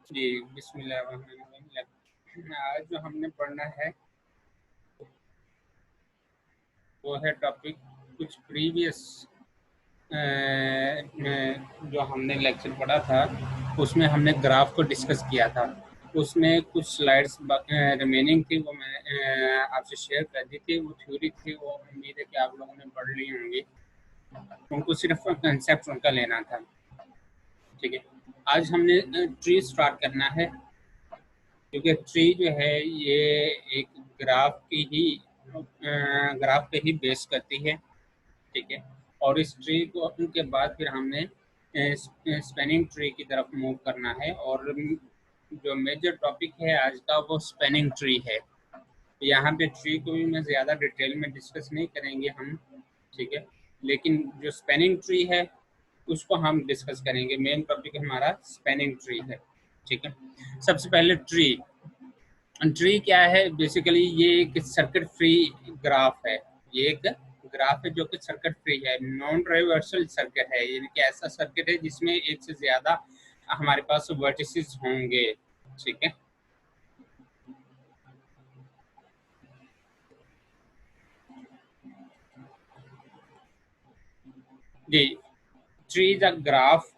जी, बिस्मिल्लाहिर्रहमानिर्रहीम। आज जो हमने पढ़ना है वो है टॉपिक कुछ प्रीवियस जो हमने लेक्चर पढ़ा था उसमें हमने ग्राफ को डिस्कस किया था। उसमें कुछ स्लाइड्स रिमेनिंग थी, वो मैं आपसे शेयर कर दी थी। वो थ्योरी थी, वो उम्मीद है कि आप लोगों ने पढ़ ली होंगी। उनको सिर्फ कंसेप्ट उनका लेना था। ठीक है, आज हमने ट्री स्टार्ट करना है, क्योंकि ट्री जो है ये एक ग्राफ की ही ग्राफ पे ही बेस करती है। ठीक है, और इस ट्री को के बाद फिर हमने स्पेनिंग ट्री की तरफ मूव करना है, और जो मेजर टॉपिक है आज का वो स्पेनिंग ट्री है। यहाँ पे ट्री को भी मैं ज़्यादा डिटेल में डिस्कस नहीं करेंगे हम। ठीक है, लेकिन जो स्पेनिंग ट्री है उसको हम डिस्कस करेंगे। मेन टॉपिक हमारा स्पेनिंग ट्री है। ठीक है, सबसे पहले ट्री क्या है? बेसिकली ये एक सर्किट फ्री ग्राफ है। ये एक ग्राफ है जो कि सर्किट फ्री है, नॉन रिवर्सल सर्किट है। यानी कि ऐसा सर्किट है जिसमें एक से ज्यादा हमारे पास वर्टिसेस होंगे। ठीक है, जी। Tree is a graph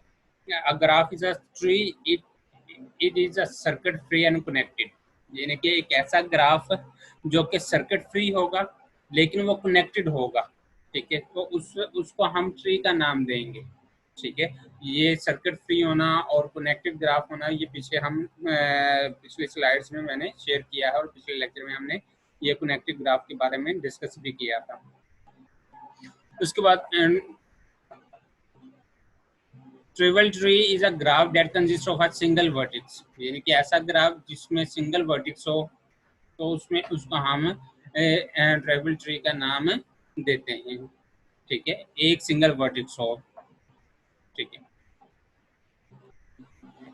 is a tree, it is a circuit free and connected. यानी कि एक ऐसा ग्राफ जो कि सर्किट फ्री होगा लेकिन वो कनेक्टेड होगा। ठीक है, तो उसको हम ट्री का नाम देंगे। ठीक है, ये सर्किट फ्री होना और कनेक्टेड ग्राफ होना, ये पीछे हम पिछले स्लाइड्स में मैंने शेयर किया है, और पिछले लेक्चर में हमने ये कनेक्टेड ग्राफ के बारे में डिस्कस भी किया था। उसके बाद trivial tree is a graph that consist of a single vertex. यानी कि ऐसा ग्राफ जिसमें सिंगल वर्टेक्स हो, तो उसमें उसको हम ट्रिवल ट्री का नाम देते हैं। ठीक है, एक सिंगल वर्टेक्स हो। ठीक है,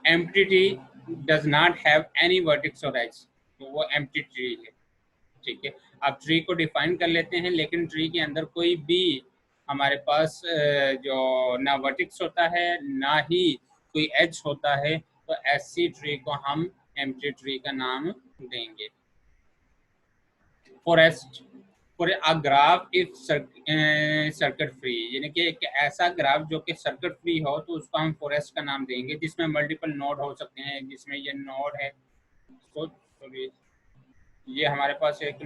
empty tree does not have any vertex और एज, तो वो एम्प्टी ट्री है। ठीक है, आप ट्री को डिफाइन कर लेते हैं, लेकिन ट्री के अंदर कोई भी हमारे पास जो ना वर्टेक्स होता है ना ही कोई एज होता है, तो ऐसी ट्री को हम एम्प्टी ट्री का नाम देंगे। Forest for a graph if circuit free, यानी कि एक ऐसा ग्राफ जो कि सर्किट फ्री हो तो उसको हम फॉरेस्ट का नाम देंगे, जिसमें मल्टीपल नोड हो सकते हैं। जिसमें ये नोड है, तो सॉरी, ये हमारे पास एक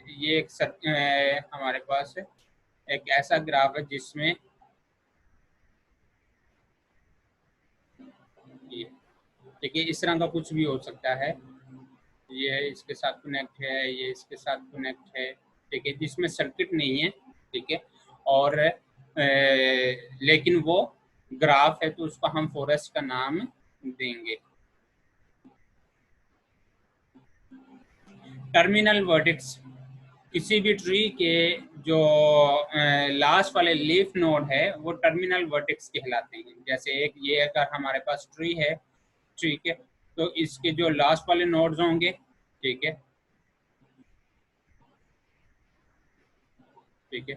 ये एक हमारे पास एक ऐसा ग्राफ है जिसमें ये, ठीक है, इस तरह का कुछ भी हो सकता है। ये इसके साथ कनेक्ट है, ये इसके साथ कनेक्ट है। ठीक है, जिसमें सर्किट नहीं है। ठीक है, और लेकिन वो ग्राफ है तो उसको हम फॉरेस्ट का नाम देंगे। टर्मिनल वर्टेक्स, किसी भी ट्री के जो लास्ट वाले लीफ नोड है वो टर्मिनल वर्टेक्स कहलाते हैं। जैसे एक ये अगर हमारे पास ट्री है, ठीक है, तो इसके जो लास्ट वाले नोड्स होंगे, ठीक है, ठीक है,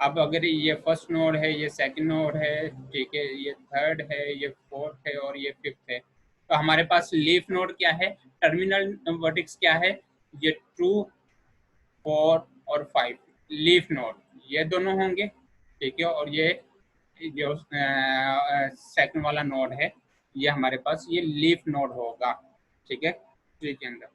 अब अगर ये फर्स्ट नोड है, ये सेकंड नोड है, ठीक है, ये थर्ड है, ये फोर्थ है और ये फिफ्थ है, तो हमारे पास लीफ नोड क्या है, टर्मिनल वर्टेक्स क्या है, ये 2, 4 और 5 लीफ नोड, ये दोनों होंगे। ठीक है, और ये जो सेकंड वाला नोड है, ये हमारे पास ये लीफ नोड होगा। ठीक है, ट्री के अंदर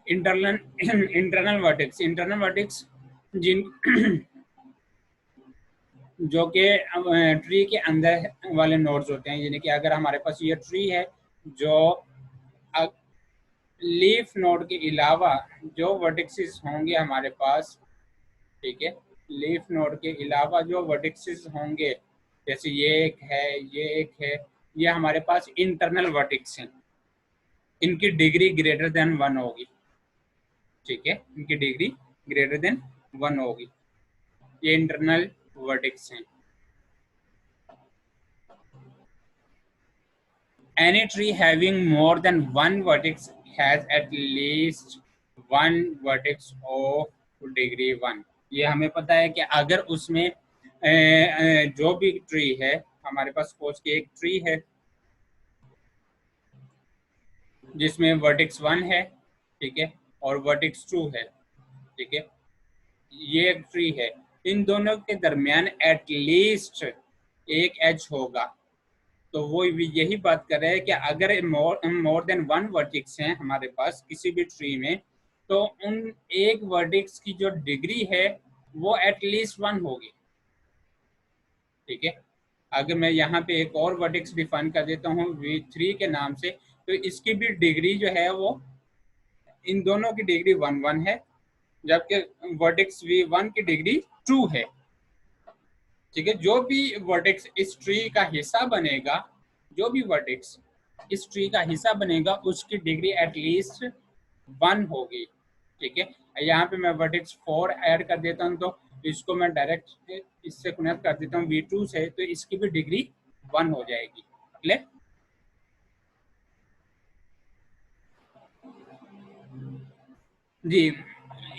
इंटरनल इंटरनल वर्टेक्स जिन जो कि ट्री के अंदर वाले नोड्स होते हैं। यानी कि अगर हमारे पास ये ट्री है, जो लीफ नोड के अलावा जो वर्टेक्सेस होंगे हमारे पास, ठीक है, लीफ नोड के अलावा जो वर्टेक्सेस होंगे, जैसे ये एक है, ये एक है, ये हमारे पास इंटरनल वर्टेक्स हैं। इनकी डिग्री ग्रेटर देन 1 होगी। ठीक है, इनकी डिग्री ग्रेटर देन 1 होगी, ये इंटरनल वर्टेक्स हैं। Any tree having more than one vertex has at least one vertex of degree 1। ये हमें पता है कि अगर उसमें जो भी ट्री है, हमारे पास सपोज कि एक ट्री है जिसमें वर्टेक्स 1 है, ठीक है, और वर्टेक्स 2 है, ठीक है, ये एक ट्री है, इन दोनों के दरमियान एटलीस्ट एक एज होगा। तो वो यही बात कर रहे हैं कि अगर मोर देन वन वर्टेक्स हैं हमारे पास किसी भी ट्री में, तो उन एक वर्टेक्स की जो डिग्री है वो एटलीस्ट 1 होगी, ठीक है। अगर मैं यहाँ पे एक और वर्टेक्स डिफाइन कर देता हूँ V3 के नाम से, तो इसकी भी डिग्री जो है वो, इन दोनों की डिग्री 1 1 है, जबकि वर्टेक्स V1 की डिग्री 2 है, ठीक है। जो भी वर्टेक्स इस ट्री का हिस्सा बनेगा, जो भी वर्टेक्स इस ट्री का हिस्सा बनेगा उसकी डिग्री एटलीस्ट 1 होगी, ठीक है। यहाँ पे मैं वर्टेक्स 4 ऐड कर देता हूँ, तो इसको मैं डायरेक्ट इससे कनेक्ट कर देता हूँ V2 से, तो इसकी भी डिग्री 1 हो जाएगी, क्लियर। जी,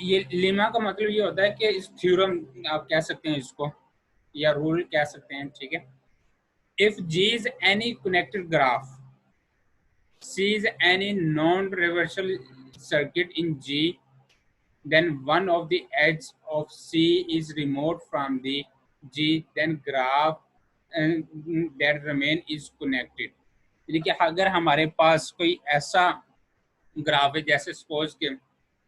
ये लेमा का मतलब ये होता है कि इस थ्योरम आप कह सकते हैं इसको, या रूल कह सकते हैं, ठीक है। If G is any connected graph, C is any non-reversible circuit in G, then one of the edges of C is removed from the G, then graph that remain is connected। यानी कि अगर हमारे पास कोई ऐसा graph है, जैसे suppose के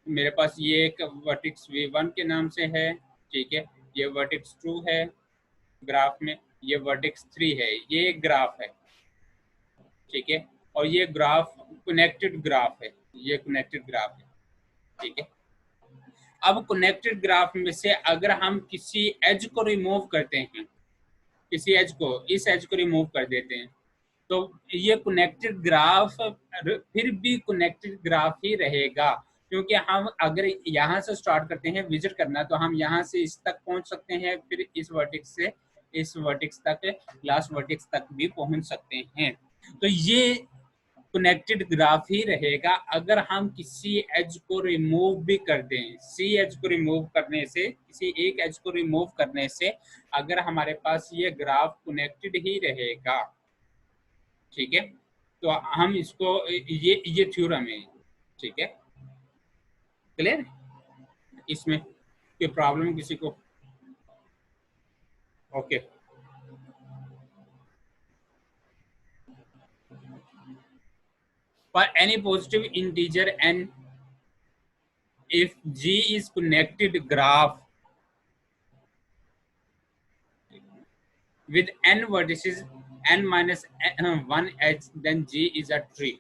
मेरे पास ये एक वर्टेक्स V1 के नाम से है, ठीक है, ये वर्टेक्स 2 है ग्राफ में, ये वर्टेक्स 3 है, ये एक ग्राफ है, ठीक है, और ये ग्राफ कनेक्टेड ग्राफ है, ये कनेक्टेड ग्राफ है, ठीक है। अब कनेक्टेड ग्राफ में से अगर हम किसी एज को रिमूव करते हैं, किसी एज को, इस एज को रिमूव कर देते हैं, तो ये कनेक्टेड ग्राफ फिर भी कनेक्टेड ग्राफ ही रहेगा, क्योंकि हम अगर यहाँ से स्टार्ट करते हैं विजिट करना, तो हम यहाँ से इस तक पहुंच सकते हैं, फिर इस वर्टेक्स से इस वर्टेक्स तक, लास्ट वर्टेक्स तक भी पहुंच सकते हैं। तो ये कनेक्टेड ग्राफ ही रहेगा अगर हम किसी एज को रिमूव भी कर दें। सी एज को रिमूव करने से, किसी एक एज को रिमूव करने से अगर हमारे पास ये ग्राफ कनेक्टेड ही रहेगा, ठीक है, तो हम इसको, ये थ्योरम है, ठीक है, क्लियर। इसमें कोई प्रॉब्लम किसी को? Okay. For any positive integer n, if G is connected graph with n vertices, n minus 1 edge, then G is a tree।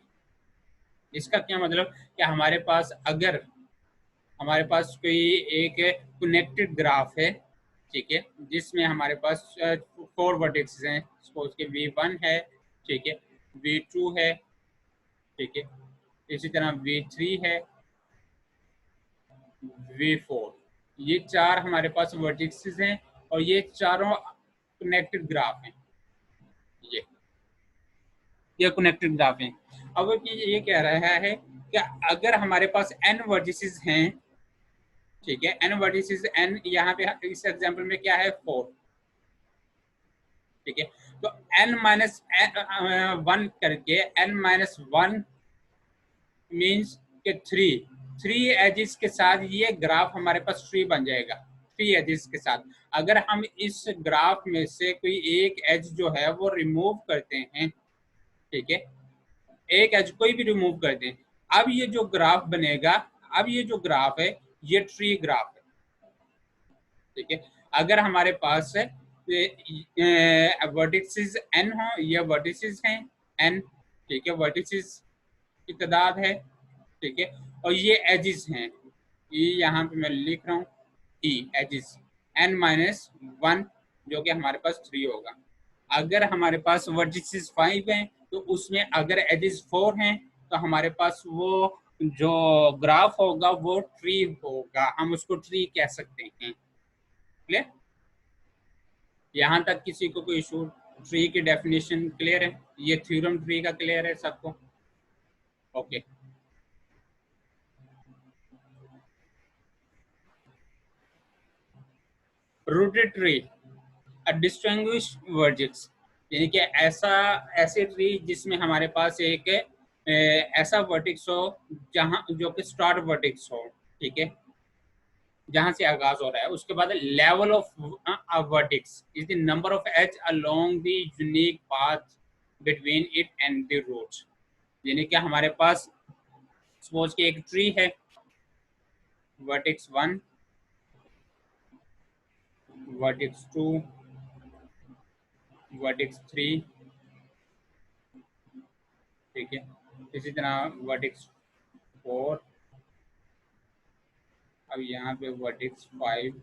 इसका क्या मतलब कि हमारे पास अगर हमारे पास कोई एक कनेक्टेड ग्राफ है, ठीक है, जिसमें हमारे पास 4 वर्टेक्सेस हैं, सपोज के V1 है, ठीक है, V2 है, ठीक है, इसी तरह V3 है, V4, ये 4 हमारे पास वर्टेक्सेस हैं और ये चारों कनेक्टेड ग्राफ हैं, ये कनेक्टेड ग्राफ हैं। अब ये कह रहा है कि अगर हमारे पास n वर्टिसेस हैं, ठीक है, n वर्टिसेस, n यहाँ पे इस एग्जांपल में क्या है 4, ठीक है, तो n माइनस 1 करके n माइनस 1 मीन्स के 3 एजेस के साथ ये ग्राफ हमारे पास ट्री बन जाएगा, 3 एजेस के साथ। अगर हम इस ग्राफ में से कोई एक एज जो है वो रिमूव करते हैं, ठीक है, एक एज कोई भी रिमूव कर दें, अब ये जो ग्राफ बनेगा, अब ये जो ग्राफ है ये ट्री ग्राफ है, ठीक है। अगर हमारे पास वर्टिसेस n हो, ये वर्टिसेस हैं n, ठीक है, वर्टिसेस की तादाद है, ठीक है, और ये एजेस हैं, ये यहाँ पे मैं लिख रहा हूँ ई एजेस, n माइनस 1 जो कि हमारे पास 3 होगा। अगर हमारे पास वर्टिसेस 5 हैं तो उसमें अगर एजेस 4 हैं तो हमारे पास वो जो ग्राफ होगा वो ट्री होगा, हम उसको ट्री कह सकते हैं, क्लियर। यहाँ तक किसी को कोई इशू? ट्री की डेफिनेशन क्लियर है, ये थ्योरम ट्री का क्लियर है सबको? ओके। रूटेड ट्री, अ डिस्टिंग्विश वर्जिक्स, यानी कि ऐसे ट्री जिसमें हमारे पास एक ऐसा वर्टिक्स हो जहां जो कि स्टार्ट वर्टिक्स हो, ठीक है, जहां से आगाज हो रहा है। उसके बाद level of vertex is the number of edge along the unique path between it and the root, यानी कि हमारे पास सपोज कि एक ट्री है, वर्टेक्स 1, वर्टेक्स 2, वर्टेक्स 3, ठीक है, इसी तरह वर्टेक्स 4, अब यहाँ पे वर्टेक्स 5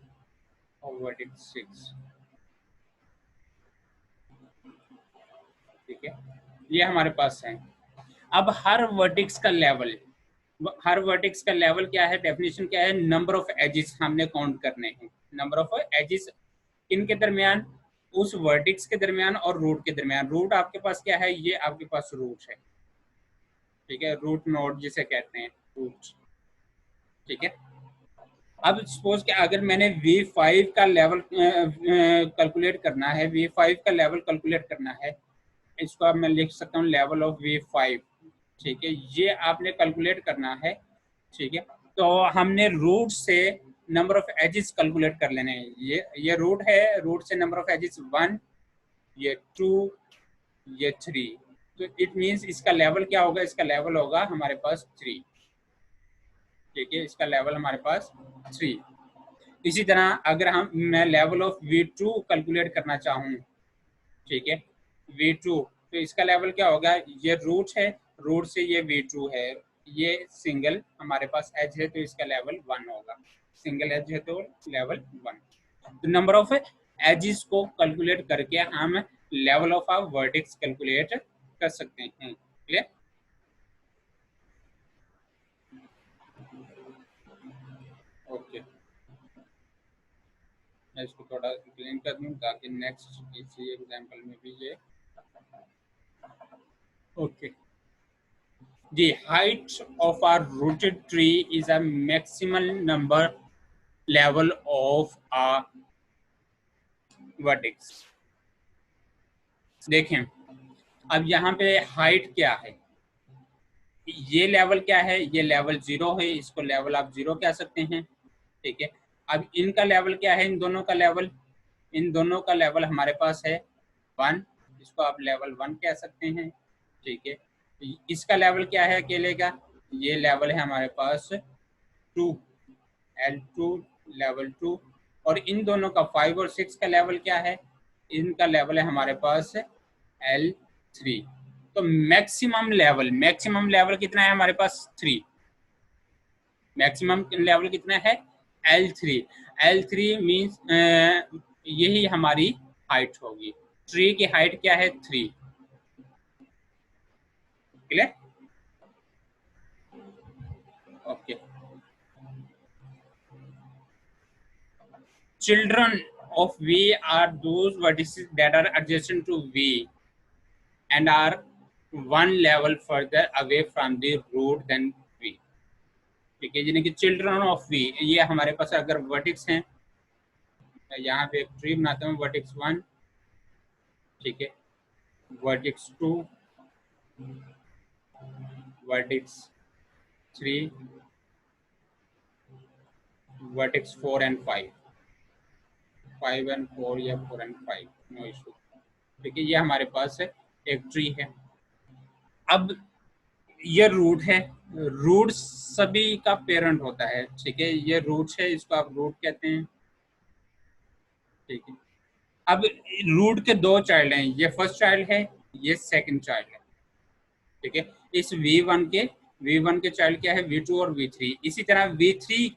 और वर्टेक्स 6, ठीक है, ये हमारे पास है। अब हर वर्टेक्स का लेवल क्या है, डेफिनेशन क्या है, नंबर ऑफ एजेस हमने काउंट करने हैं, नंबर ऑफ एजेस इनके दरमियान, उस वर्टेक्स के दरमियान और रूट के दरमियान। रूट आपके पास क्या है, ये आपके पास रूट है, ठीक है, रूट नोड जिसे कहते हैं, रूट, ठीक है। अब सपोज कि अगर मैंने V5 का लेवल कैलकुलेट करना है, V5 का लेवल कैलकुलेट करना है, इसको अब मैं लिख सकता हूँ लेवल ऑफ V5, ठीक है, ये आपने कैलकुलेट करना है, ठीक है। तो हमने रूट से नंबर ऑफ एजेस कैलकुलेट कर लेने हैं। ये रूट है, रूट से नंबर ऑफ एजेस 1, ये 2, ये 3, तो इट मीन्स इसका लेवल क्या होगा, इसका लेवल होगा हमारे पास 3, ठीक है, इसका लेवल हमारे पास 3। इसी तरह अगर मैं लेवल ऑफ V2 कैलकुलेट करना चाहूँ, ठीक है, V2, तो इसका लेवल क्या होगा, ये रूट है, रूट से ये V2 है, ये सिंगल हमारे पास एज है तो इसका लेवल 1 होगा, सिंगल एज है तो लेवल 1। तो नंबर ऑफ एजेस को कैलकुलेट करके हम level of a vertex calculate कर सकते हैं। क्लियर? ओके, मैं इसको थोड़ा क्लीन कर दूं ताकि नेक्स्ट इसी एग्जांपल में भी ये okay. The height of a rooted tree is a maximal number level of a vertex। देखें, अब यहाँ पे हाइट क्या है, ये लेवल क्या है, ये लेवल 0 है, इसको लेवल आप 0 कह सकते हैं, ठीक है। अब इनका लेवल क्या है, इन दोनों का लेवल, इन दोनों का लेवल हमारे पास है 1, इसको आप लेवल 1 कह सकते हैं, ठीक है। इसका लेवल क्या है अकेले का, ये लेवल है हमारे पास 2, L2, लेवल 2, और इन दोनों का 5 और 6 का लेवल क्या है, इनका लेवल है हमारे पास L3। तो मैक्सिमम लेवल कितना है हमारे पास 3, मैक्सिमम लेवल कितना है L3। L3 मीन्स यही हमारी हाइट होगी, ट्री की हाइट क्या है 3। Clear? Okay. Children of V are those vertices that are adjacent to V and are one level further away from the root than V, ठीक है, यानी कि चिल्ड्रन ऑफ V, ये हमारे पास अगर वर्टिक्स हैं, यहाँ पे एक ट्री बनाता हूँ, वर्टिक्स 1, ठीक है, vertices 2, vertices 3, vertices 4 and 5, 5 and 4 या 4 एंड 5, नो इशू, ठीक है, ये हमारे पास एक ट्री है। अब ये रूट है, रूट सभी का पेरेंट होता है, ठीक है, ये रूट है, इसको आप रूट कहते हैं, ठीक है। अब रूट के दो चाइल्ड हैं, ये फर्स्ट चाइल्ड है, ये सेकंड चाइल्ड है, ठीक है। इस V1 के चाइल्ड क्या है, V2 और V3। इसी तरह V3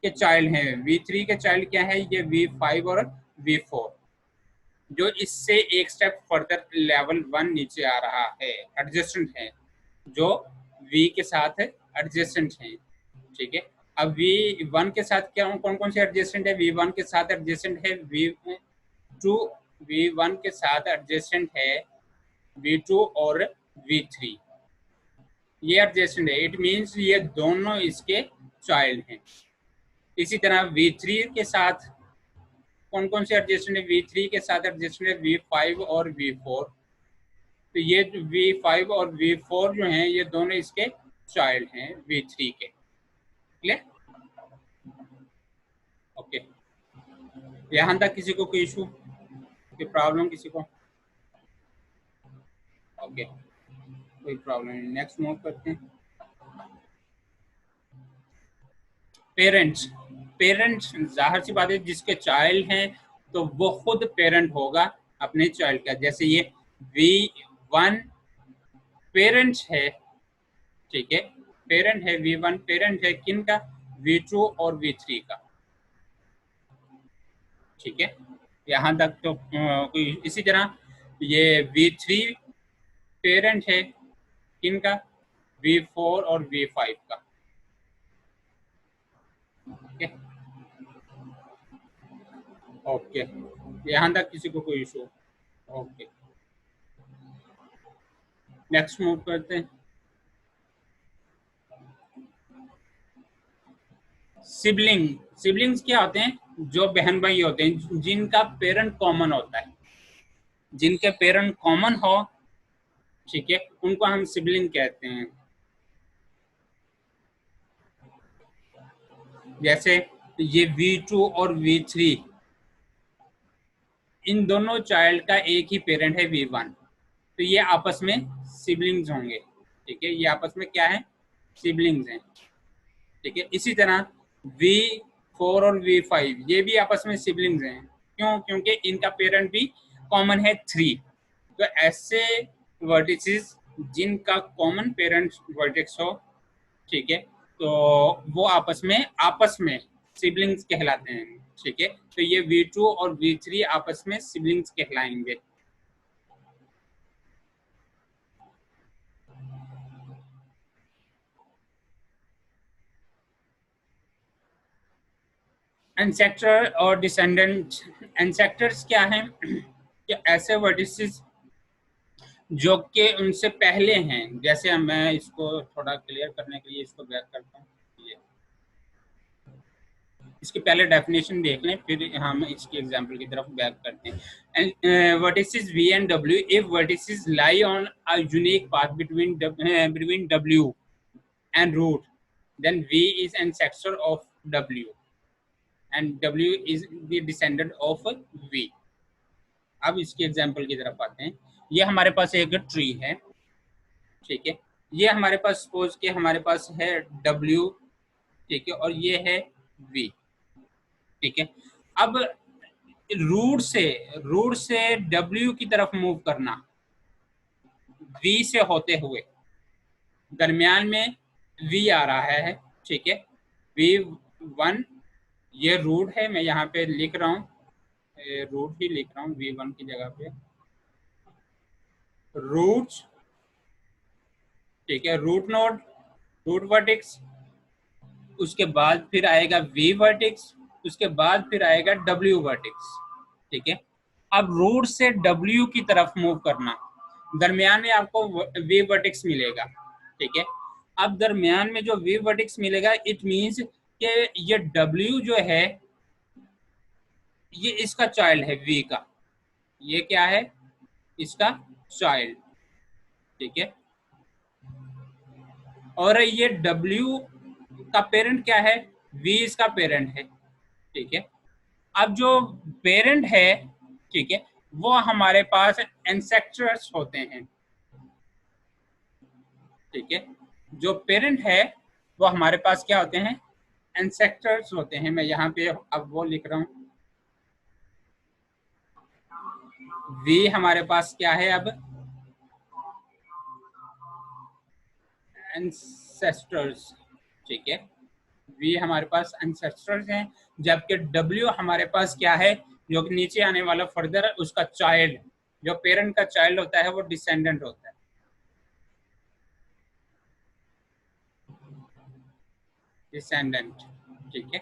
के चाइल्ड हैं, V3 के चाइल्ड क्या है, ये V5 और V4, जो इससे एक स्टेप फर्दर लेवल 1 नीचे आ रहा है, एडजस्टेंट है, जो V के साथ एडजेसेंट है, ठीक है। अब V1 के साथ क्या कौन कौन से एडजेसेंट है, V1 के साथ एडजेसेंट है V2, V1 के साथ एडजेसेंट है V2 और V3, ये एडजेसेंट है, इट मीन्स ये दोनों इसके चाइल्ड हैं। इसी तरह V3 के साथ कौन कौन से एडजेसेंट है, V3 के साथ एडजेसेंट है V5 और V4। तो ये V5 और V4 जो हैं ये दोनों इसके चाइल्ड हैं V3 के। क्लियर? ओके, यहाँ तक किसी को कोई इशू, कोई प्रॉब्लम किसी को? ओके, कोई प्रॉब्लम नहीं। नेक्स्ट मूव करते हैं। पेरेंट्स, पेरेंट्स जाहिर सी बात है जिसके चाइल्ड हैं तो वो खुद पेरेंट होगा अपने चाइल्ड का। जैसे ये V1 पेरेंट्स है, ठीक है, पेरेंट है, V1 पेरेंट है किन का, V2 और V3 का। ठीक है, यहाँ तक तो इसी तरह ये V3 पेरेंट है किन का, V4 और V5 का। ओके ओके, यहाँ तक किसी को कोई इशू? ओके, नेक्स्ट मूव करते हैं। सिबलिंग, सिबलिंग्स क्या होते हैं, जो बहन भाई होते हैं जिनका पेरेंट कॉमन होता है, जिनके पेरेंट कॉमन हो, ठीक है, उनको हम सिबलिंग कहते हैं। जैसे ये V2 और V3 इन दोनों चाइल्ड का एक ही पेरेंट है V1, तो ये आपस में सिबलिंग्स होंगे। ठीक है, ये आपस में क्या है, सिबलिंग्स हैं। ठीक है, इसी तरह V4 और V5 ये भी आपस में सिबलिंग्स हैं। क्यों? क्योंकि इनका पेरेंट भी कॉमन है 3। तो ऐसे वर्टिसेस जिनका कॉमन पेरेंट वर्टेक्स हो, ठीक है, तो वो आपस में सिबलिंग्स कहलाते हैं। ठीक है, तो ये V2 और V3 आपस में सिबलिंग्स कहलाएंगे। एंसेक्टर और डिसेंडेंट, एंसेक्टर्स क्या हैं कि ऐसे वर्टिसेस जो कि उनसे पहले हैं। जैसे मैं इसको थोड़ा क्लियर करने के लिए इसको बैक करता हूँ, इसकी पहले डेफिनेशन देख लें फिर हम इसकी एग्जांपल की तरफ बैक करते हैं। Vertices V and W, if vertices lie on a unique path between W and root, then V is ancestor of W and W is the descendant of V। अब इसकी एग्जांपल की तरफ आते हैं। ये हमारे पास एक ट्री है, ठीक है, ये हमारे पास सपोज के हमारे पास है W, ठीक है, और ये है V। ठीक है, अब रूट से W की तरफ मूव करना V से होते हुए, दरमियान में V आ रहा है, ठीक है, V1 ये रूट है, मैं यहाँ पे लिख रहा हूँ, रूट ही लिख रहा हूँ V1 की जगह पे, रूट, ठीक है, रूट नोड, रूट वर्टेक्स, उसके बाद फिर आएगा V वर्टेक्स, उसके बाद फिर आएगा W वर्टेक्स। ठीक है, अब रूट से W की तरफ मूव करना, दरमियान में आपको V वर्टेक्स मिलेगा। ठीक है, अब दरमियान में जो V वर्टेक्स मिलेगा, इट मींस कि ये W जो है ये इसका चाइल्ड है V का, ये क्या है, इसका चाइल्ड। ठीक है, और ये W का पेरेंट क्या है, V इसका पेरेंट है। ठीक है, अब जो पेरेंट है, ठीक है, वो हमारे पास एंसेस्टर्स होते हैं। ठीक है, जो पेरेंट है वो हमारे पास क्या होते हैं, एंसेस्टर्स होते हैं। मैं यहाँ पे अब वो लिख रहा हूँ, V हमारे पास क्या है, अब एंसेस्टर्स। ठीक है, V हमारे पास एंसेस्टर्स हैं, जबकि W हमारे पास क्या है, जो कि नीचे आने वाला फर्दर उसका चाइल्ड, जो पेरेंट का चाइल्ड होता है वो डिसेंडेंट होता है। डिसेंडेंट, ठीक है,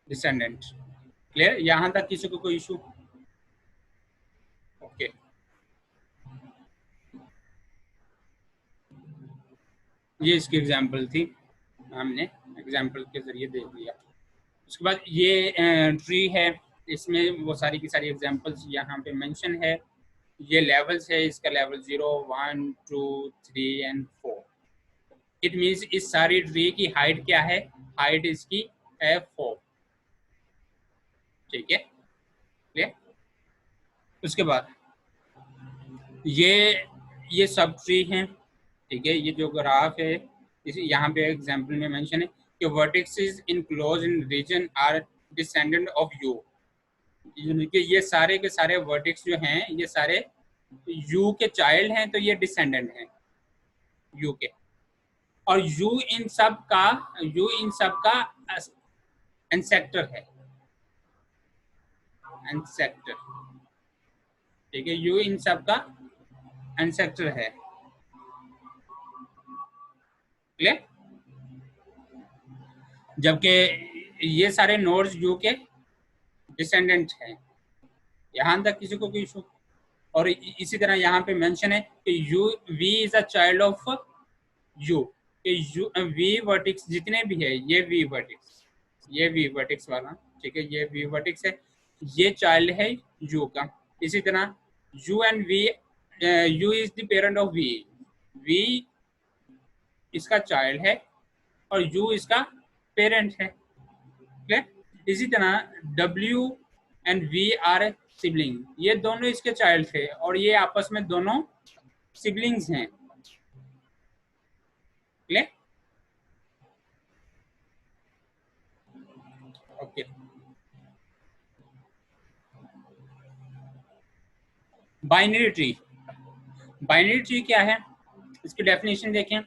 डिसेंडेंट। क्लियर? यहां तक किसी को कोई इशू? ओके, ये इसकी एग्जांपल थी, हमने एग्जांपल के जरिए देख लिया। उसके बाद ये ट्री है, इसमें वो सारी की सारी एग्जांपल्स यहाँ पे मेंशन है। ये लेवल्स है, इसका लेवल 0, 1, 2, 3 एंड 4। इट मीन्स इस सारी ट्री की हाइट क्या है, हाइट इसकी है 4। ठीक है, क्लियर। उसके बाद ये सब ट्री हैं। ठीक है, ये जो ग्राफ है इस यहाँ पे एग्जांपल में मेंशन है कि vertices in close in region are descendant of U. कि ये सारे के सारे वर्टिक्स जो हैं ये सारे यू के चाइल्ड हैं, तो ये डिसेंडेंट हैं यू के। और यू इन सब का एंसेक्टर है, एंसेक्टर। ठीक है, यू इन सब का एंसेक्टर है, क्लियर। जबकि ये सारे नोड्स यू के डिसेंडेंट हैं। यहां तक किसी को कोई इशू? और इसी तरह यहाँ पे मेंशन है कि U V is a child of U. U V vertex जितने भी है, ये वी वर्टिक्स वाला, ठीक है, ये वी वर्टिक्स है, ये चाइल्ड है यू का। इसी तरह U and V, U is the parent of V इसका चाइल्ड है और यू इसका पेरेंट है, क्लियर। इसी तरह W and V are sibling, ये दोनों इसके चाइल्ड थे और ये आपस में दोनों सिबलिंग्स हैं, clear. Okay, binary tree. Binary tree क्या है, इसकी डेफिनेशन देखें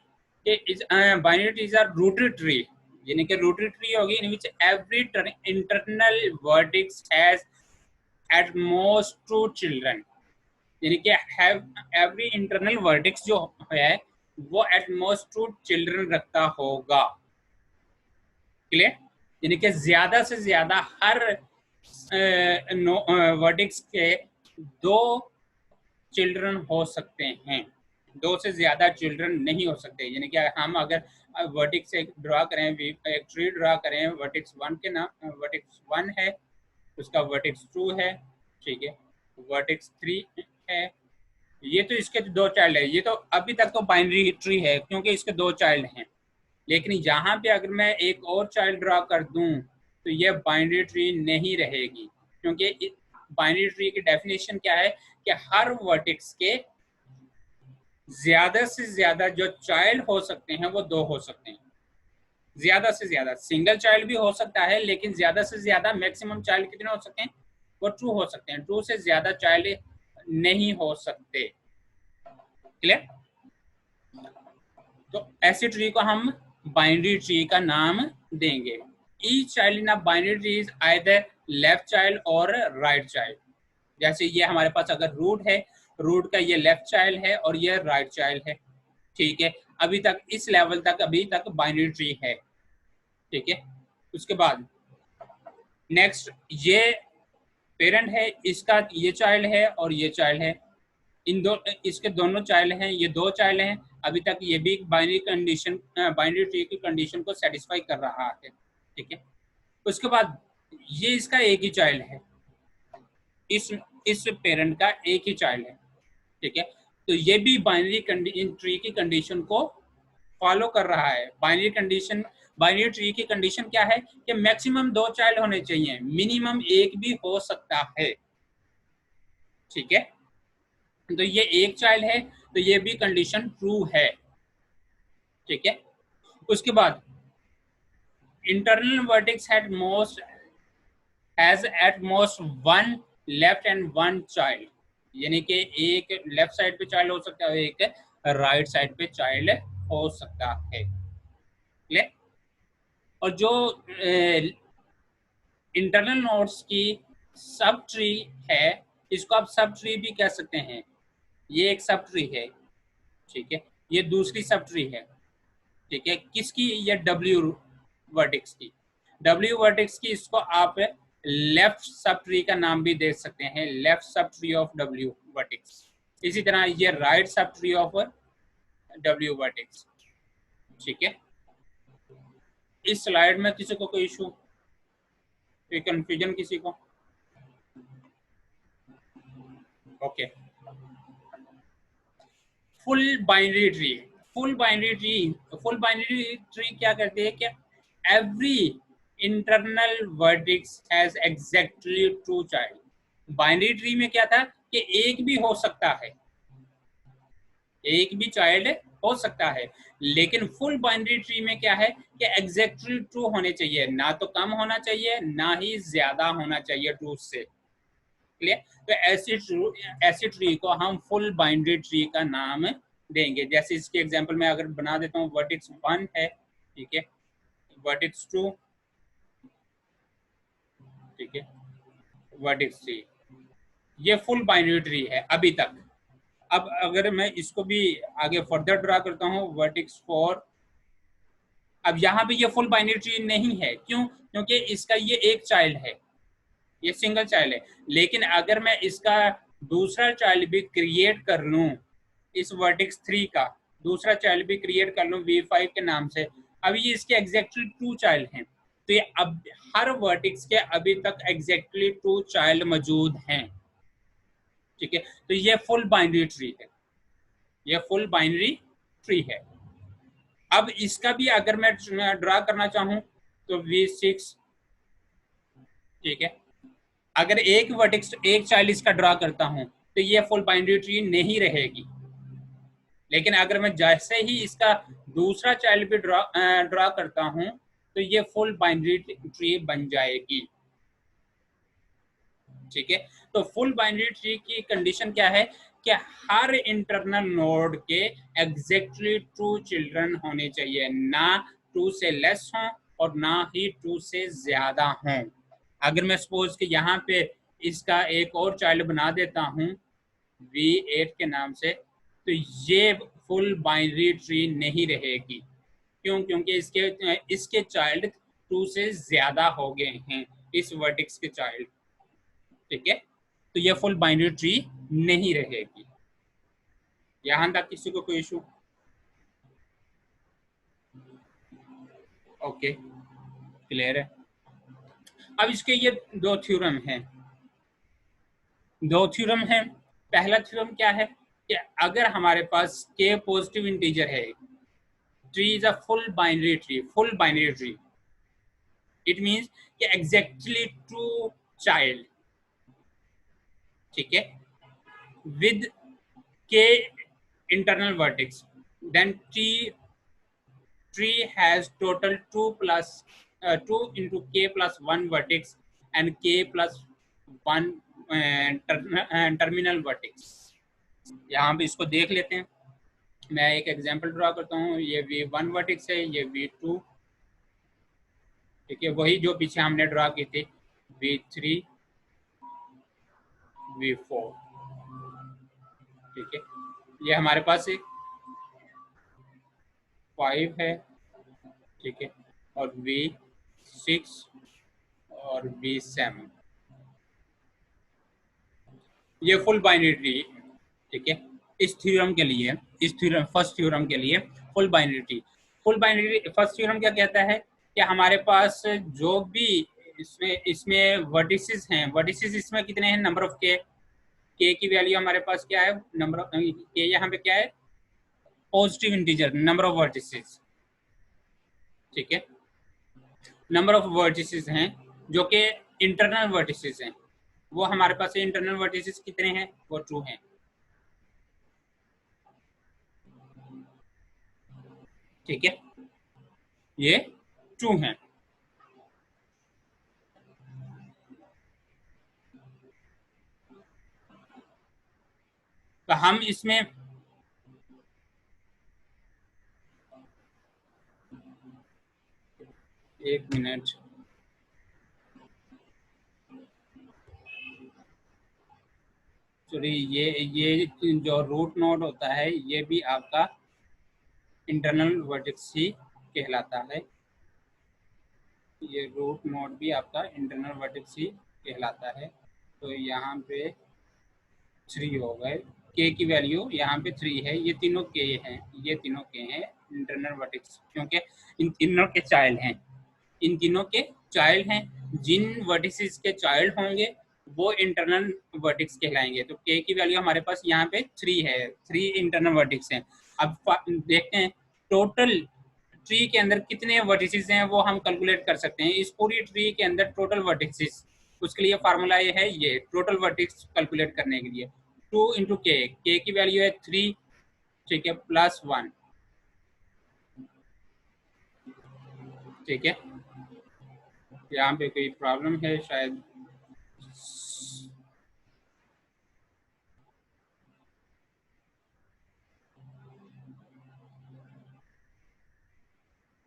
कि binary trees are rooted tree, यानी कि रूटेड ट्री होगी in which every internal vertex has at most 2 children, यानी कि हैव एवरी इंटरनल वर्टेक्स जो है वो एट मोस्ट 2 चिल्ड्रन रखता होगा, क्लियर। यानी कि ज्यादा से ज्यादा हर वर्टेक्स के 2 चिल्ड्रन हो सकते हैं, 2 से ज्यादा चिल्ड्रन नहीं हो सकते। यानी कि हम अगर वर्टेक्स एक ड्रा करें, एक ट्री ड्रा करें, वर्टेक्स 1 के नाम, वर्टेक्स 1 है, उसका वर्टेक्स 2 है, ठीक है, वर्टेक्स 3 है, ये तो इसके 2 चाइल्ड है। ये तो अभी तक तो बाइनरी ट्री है क्योंकि इसके 2 चाइल्ड हैं। लेकिन यहाँ पे अगर मैं एक और चाइल्ड ड्रा कर दूं तो ये बाइनरी ट्री नहीं रहेगी, क्योंकि बाइनरी ट्री की डेफिनेशन क्या है कि हर वर्टेक्स के ज्यादा से ज्यादा जो चाइल्ड हो सकते हैं वो 2 हो सकते हैं। ज्यादा से ज्यादा सिंगल चाइल्ड भी हो सकता है, लेकिन ज्यादा से ज्यादा मैक्सिमम चाइल्ड कितने हो सकते हैं, वो 2 हो सकते हैं। 2 से ज्यादा चाइल्ड नहीं हो सकते, क्लियर। तो ऐसी ट्री को हम बाइनरी ट्री का नाम देंगे। Each child in a binary tree is either left child और राइट चाइल्ड। जैसे ये हमारे पास अगर रूट है, रूट का ये लेफ्ट चाइल्ड है और ये राइट चाइल्ड है, ठीक है। अभी तक इस लेवल तक अभी तक बाइनरी ट्री है, ठीक है। उसके बाद नेक्स्ट ये पेरेंट है, इसका ये चाइल्ड है और ये चाइल्ड है, इन दो इसके दोनों चाइल्ड हैं, ये 2 चाइल्ड हैं। अभी तक ये भी बाइनरी कंडीशन, बाइनरी ट्री की कंडीशन को सेटिस्फाई कर रहा है, ठीक है। उसके बाद ये इसका एक ही चाइल्ड है, इस पेरेंट का एक ही चाइल्ड है, ठीक है। तो ये भी बाइनरी ट्री की कंडीशन को फॉलो कर रहा है। बाइनरी कंडीशन, बाइनरी ट्री की कंडीशन क्या है कि मैक्सिमम 2 चाइल्ड होने चाहिए, मिनिमम 1 भी हो सकता है, ठीक है। तो ये एक चाइल्ड है तो ये भी कंडीशन ट्रू है, ठीक है। उसके बाद internal vertex has at most 1 left and 1 child, यानी कि एक लेफ्ट साइड पे चाइल्ड हो सकता है, एक राइट साइड पे चाइल्ड हो सकता है, क्लियर। और जो इंटरनल नोड्स की सब ट्री है, इसको आप सब ट्री भी कह सकते हैं। ये एक सब ट्री है, ठीक है, ये दूसरी सब ट्री है, ठीक है। किसकी, ये डब्ल्यू वर्टेक्स की, डब्ल्यू वर्टेक्स की, इसको आप लेफ्ट सब ट्री का नाम भी दे सकते हैं, left sub tree of W vertex. इसी तरह ये right sub tree of W vertex, ठीक है। इस स्लाइड में किसी को कोई इशू? कोई कंफ्यूजन किसी को? Okay, full binary tree. Full binary tree, full binary tree क्या करती है कि every internal vertex has exactly true child. Binary tree में क्या था कि एक भी हो सकता है, एक भी चाइल्ड हो सकता है, लेकिन फुल बाइनरी ट्री में क्या है कि एग्जैक्टली ट्रू होने चाहिए, ना तो कम होना चाहिए ना ही ज्यादा होना चाहिए ट्रू से। क्लियर? तो ऐसी ट्री को हम फुल बाइनरी ट्री का नाम देंगे। जैसे इसके एग्जांपल में अगर बना देता हूँ, वर्टेक्स 1 है, ठीक है, वर्टेक्स 2, ठीक है, वर्टेक्स 3, ये फुल बाइनरी ट्री है अभी तक। अब अगर मैं इसको भी आगे फर्दर ड्रा करता हूँ, वर्टेक्स 4, अब यहाँ पे ये फुल बाइनरी ट्री नहीं है, क्यों? क्योंकि इसका ये एक चाइल्ड है, ये सिंगल चाइल्ड है। लेकिन अगर मैं इसका दूसरा चाइल्ड भी क्रिएट कर लूं, इस वर्टेक्स 3 का दूसरा चाइल्ड भी क्रिएट कर लूं V5 के नाम से, अभी ये इसके एग्जैक्टली 2 चाइल्ड हैं, तो ये अब हर वर्टेक्स के अभी तक एग्जैक्टली 2 चाइल्ड मौजूद हैं, ठीक है। तो ये फुल बाइनरी ट्री है, ये फुल बाइनरी ट्री है। अब इसका भी अगर मैं ड्रा करना चाहूं तो V6, ठीक है, अगर एक वर्टेक्स एक चाइल्ड इसका ड्रा करता हूं तो ये फुल बाइनरी ट्री नहीं रहेगी। लेकिन अगर मैं जैसे ही इसका दूसरा चाइल्ड भी ड्रा करता हूं तो ये फुल बाइनरी ट्री बन जाएगी, ठीक है। तो फुल बाइनरी ट्री की कंडीशन क्या है कि हर इंटरनल नोड के एग्जैक्टली ट्रू चिल्ड्रन होने चाहिए, ना 2 से लेस हों और ना ही 2 से ज्यादा हों। अगर मैं सपोज कि यहाँ पे इसका एक और चाइल्ड बना देता हूँ V8 के नाम से, तो ये फुल बाइनरी ट्री नहीं रहेगी। क्यों? क्योंकि इसके चाइल्ड 2 से ज्यादा हो गए हैं, इस वर्टेक्स के चाइल्ड, ठीक है। तो ये फुल बाइनरी ट्री नहीं रहेगी। यहां तक किसी को कोई इशू? ओके, क्लियर है। अब इसके ये दो थ्योरम हैं, पहला थ्योरम क्या है कि अगर हमारे पास k पॉजिटिव इंटीजर है, tree is a full binary tree, full binary tree, it means कि एग्जैक्टली ट्रू चाइल्ड, ठीक है, with k internal vertex, then tree has total 2 into k plus 1 vertex and k plus 1 terminal vertex। यहाँ पे इसको देख लेते हैं, मैं एक एग्जांपल ड्रा करता हूँ। ये V1 वर्टेक्स है, ये V2, ठीक है, वही जो पीछे हमने ड्रा की थी, V3, V4, ठीक है। ये हमारे पास एक 5 है, ठीक है, और V6 और V7, ये फुल बाइनरी ट्री, ठीक है। इस थ्योरम के लिए, इस थ्योरम फर्स्ट थ्योरम के लिए full binary tree, full binary first theorem क्या कहता है कि हमारे पास जो भी इसमें वर्टिसेस हैं, वर्टिसेस इसमें कितने हैं, नंबर ऑफ के की वैल्यू हमारे पास क्या है, नंबर ऑफ के यहाँ पे क्या है, positive integer, number of vertices, ठीक है, नंबर ऑफ वर्टिसेस हैं जो कि इंटरनल वर्टिसेस हैं, वो हमारे पास इंटरनल वर्टिसेस कितने हैं, वो 2 हैं, ठीक है, ये 2 हैं। तो हम इसमें एक मिनट, सॉरी, ये जो रूट नोड होता है ये भी आपका इंटरनल वर्टेक्स ही कहलाता है, ये रूट नोड भी आपका इंटरनल वर्टेक्स ही कहलाता है। तो यहाँ पे 3 हो गए, के की वैल्यू यहाँ पे 3 है, ये तीनों के हैं, ये तीनों के हैं इंटरनल वर्टेक्स, क्योंकि इन तीनों के चाइल्ड हैं, इन तीनों के चाइल्ड हैं, जिन वर्टिसेस के चाइल्ड होंगे वो इंटरनल वर्टिक्स कहलाएंगे। तो के की वैल्यू हमारे पास यहाँ पे 3 है, 3 इंटरनल वर्टिक्स हैं। अब देखते हैं टोटल ट्री के अंदर कितने वर्टिसेस हैं, वो हम कैलकुलेट कर सकते हैं। इस पूरी ट्री के अंदर टोटल वर्टिसेस, उसके लिए फार्मूला ये है, ये टोटल वर्टिक्स कैलकुलेट करने के लिए 2 इंटू के की वैल्यू है 3, ठीक है, प्लस 1, ठीक है। यहाँ पे कोई प्रॉब्लम है शायद,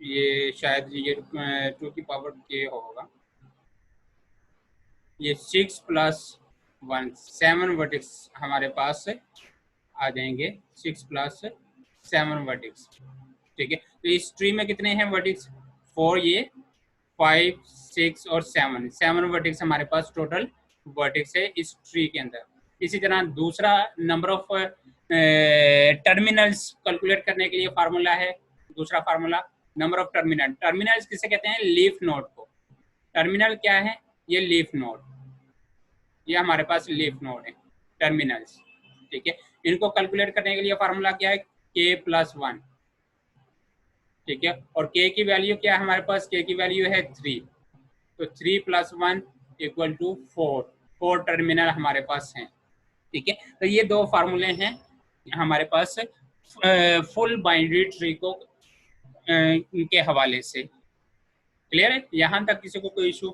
ये शायद ये 2 की पावर के होगा। ये 6 प्लस 1 7 वर्टिक्स हमारे पास आ जाएंगे, 6 प्लस 7 वर्टिक्स, ठीक है। तो इस ट्री में कितने हैं वर्टिक्स, 4, ये 5 6 और 7 वर्टिक्स हमारे पास टोटल वर्टिक्स है इस ट्री के अंदर। इसी तरह दूसरा नंबर ऑफ टर्मिनल्स कैलकुलेट करने के लिए फार्मूला है, दूसरा formula number of terminal. Terminals किसे कहते हैं, लीफ नोड को। टर्मिनल क्या है, ये लीफ नोड, ये हमारे पास लीफ नोड है टर्मिनल्स, ठीक है। इनको कैलकुलेट करने के लिए फार्मूला क्या है, के प्लस 1, ठीक है। और के की वैल्यू क्या है हमारे पास, के की वैल्यू है 3, तो 3 प्लस 1 इक्वल टू 4, 4 टर्मिनल हमारे पास हैं, ठीक है। तो ये दो फार्मूले हैं हमारे पास फुल बाइनरी ट्री को के हवाले से। क्लियर है यहाँ तक, किसी को कोई इशू?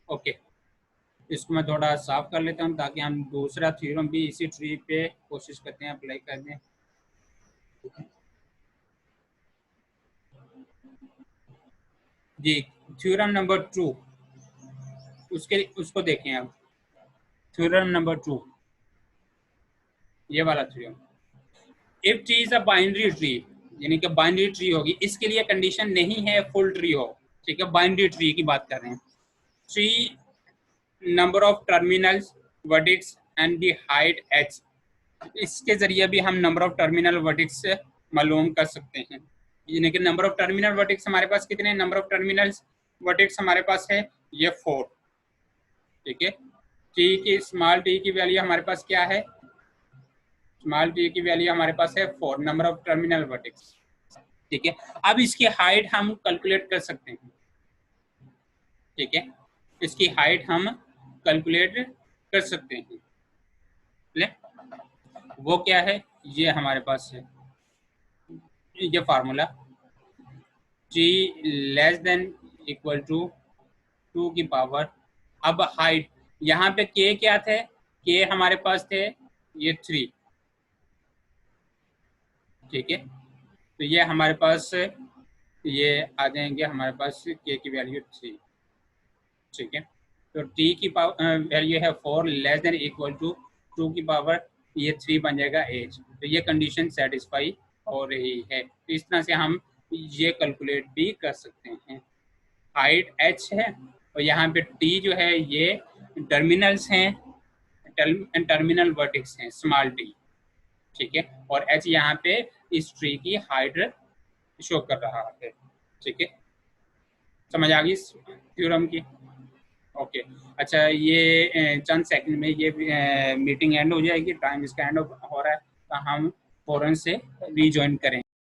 ओके, इसको मैं थोड़ा साफ कर लेता हूँ ताकि हम दूसरा थ्योरम भी इसी ट्री पे कोशिश करते हैं अप्लाई करने। जी, थ्योरम नंबर 2, उसको देखें अब। थ्योरम नंबर 2, ये वाला theorem, if tree is a binary tree, यानी कि बाइनरी ट्री होगी, इसके लिए कंडीशन नहीं है फुल ट्री हो, ठीक है। बाइनरी ट्री की बात कर रहे हैं। Tree number of terminals vertices and the height h, इसके जरिए भी हम नंबर ऑफ टर्मिनल वर्टिक्स मालूम कर सकते हैं। यानी कि नंबर ऑफ टर्मिनल वर्टिक्स हमारे पास कितने, नंबर ऑफ टर्मिनल्स वर्टिक्स हमारे पास है ये 4, ठीक है। टी की स्मॉल टी की वैल्यू हमारे पास क्या है, स्मॉल टी की वैल्यू हमारे पास है 4 नंबर ऑफ टर्मिनल वर्टिक्स, ठीक है। अब इसकी हाइट हम कैलकुलेट कर सकते हैं, ठीक है। इसकी हाइट हम कैलकुलेट कर सकते हैं, ले? वो क्या है, ये हमारे पास है ये formula, T less than equal to 2 की पावर, अब हाइट, यहाँ पे के क्या थे, के हमारे पास थे ये 3, ठीक है। तो ये हमारे पास ये आ जाएंगे हमारे पास के की वैल्यू 3, ठीक है। तो टी की वैल्यू है 4 लेस देन इक्वल टू 2 की पावर ये 3 बन जाएगा एच। तो ये कंडीशन सेटिस्फाई हो रही है। तो इस तरह से हम ये कैलकुलेट भी कर सकते हैं। हाइट एच है और यहाँ पे टी जो है ये टर्मिनल्स हैं, टर्मिनल वर्टिक्स हैं स्मॉल टी, ठीक है। और एच यहाँ पे इस ट्री की हाइट शो कर रहा है, ठीक है। समझ आ गई थ्योरम की? ओके, अच्छा, ये चंद सेकंड में ये मीटिंग एंड हो जाएगी, टाइम इसका एंड हो रहा है, तो हम फौरन से रीजॉइन करेंगे।